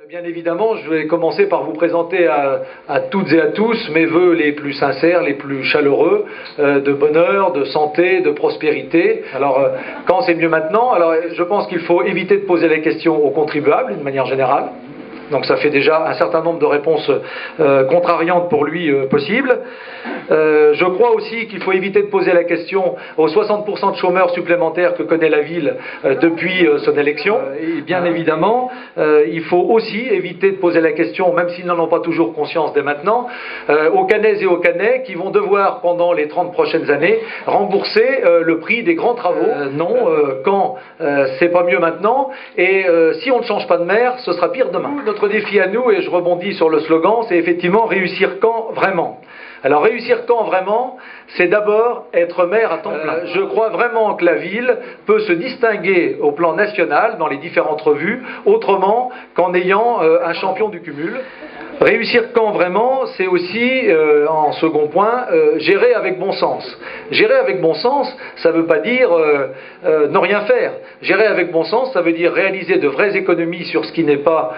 Bien évidemment, je vais commencer par vous présenter à toutes et à tous mes vœux les plus sincères, les plus chaleureux, de bonheur, de santé, de prospérité. Alors, quand c'est mieux maintenant? Alors, je pense qu'il faut éviter de poser les questions aux contribuables, d'une manière générale. Donc ça fait déjà un certain nombre de réponses contrariantes pour lui possibles. Je crois aussi qu'il faut éviter de poser la question aux 60% de chômeurs supplémentaires que connaît la ville depuis son élection. Et bien évidemment, il faut aussi éviter de poser la question, même s'ils n'en ont pas toujours conscience dès maintenant, aux Canaises et aux Canais qui vont devoir, pendant les 30 prochaines années, rembourser le prix des grands travaux. Quand c'est pas mieux maintenant, et si on ne change pas de maire, ce sera pire demain. Notre défi à nous, et je rebondis sur le slogan, c'est effectivement réussir quand vraiment. Alors réussir quand vraiment, c'est d'abord être maire à temps plein. Je crois vraiment que la ville peut se distinguer au plan national dans les différentes revues, autrement qu'en ayant un champion du cumul. Réussir quand vraiment, c'est aussi, en second point, gérer avec bon sens. Gérer avec bon sens, ça ne veut pas dire ne rien faire. Gérer avec bon sens, ça veut dire réaliser de vraies économies sur ce qui n'est pas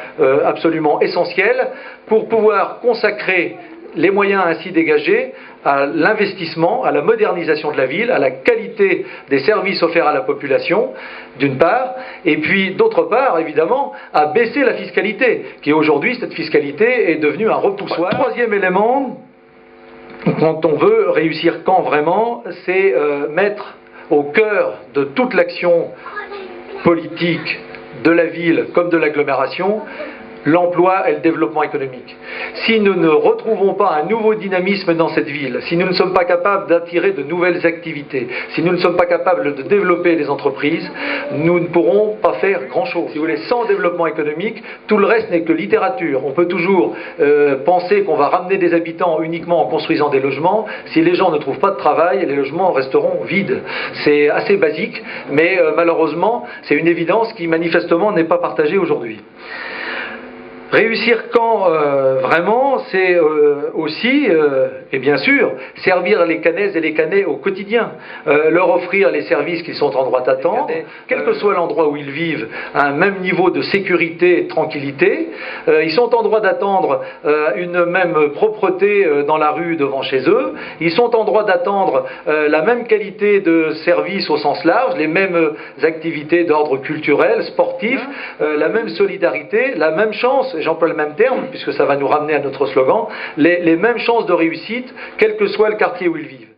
absolument essentiel pour pouvoir consacrer les moyens ainsi dégagés à l'investissement, à la modernisation de la ville, à la qualité des services offerts à la population, d'une part, et puis d'autre part, évidemment, à baisser la fiscalité, qui aujourd'hui, cette fiscalité est devenue un repoussoir. Troisième élément, quand on veut réussir quand vraiment, c'est mettre au cœur de toute l'action politique de la ville comme de l'agglomération, l'emploi et le développement économique. Si nous ne retrouvons pas un nouveau dynamisme dans cette ville, si nous ne sommes pas capables d'attirer de nouvelles activités, si nous ne sommes pas capables de développer des entreprises, nous ne pourrons pas faire grand-chose. Si vous voulez, sans développement économique, tout le reste n'est que littérature. On peut toujours penser qu'on va ramener des habitants uniquement en construisant des logements. Si les gens ne trouvent pas de travail, les logements resteront vides. C'est assez basique, mais malheureusement, c'est une évidence qui manifestement n'est pas partagée aujourd'hui. Réussir quand vraiment, c'est aussi, et bien sûr, servir les Canaises et les Canais au quotidien, leur offrir les services qu'ils sont en droit d'attendre, quel que soit l'endroit où ils vivent, un même niveau de sécurité et de tranquillité. Ils sont en droit d'attendre une même propreté dans la rue devant chez eux. Ils sont en droit d'attendre la même qualité de service au sens large, les mêmes activités d'ordre culturel, sportif, la même solidarité, la même chance. J'emploie le même terme, puisque ça va nous ramener à notre slogan, les mêmes chances de réussite, quel que soit le quartier où ils vivent.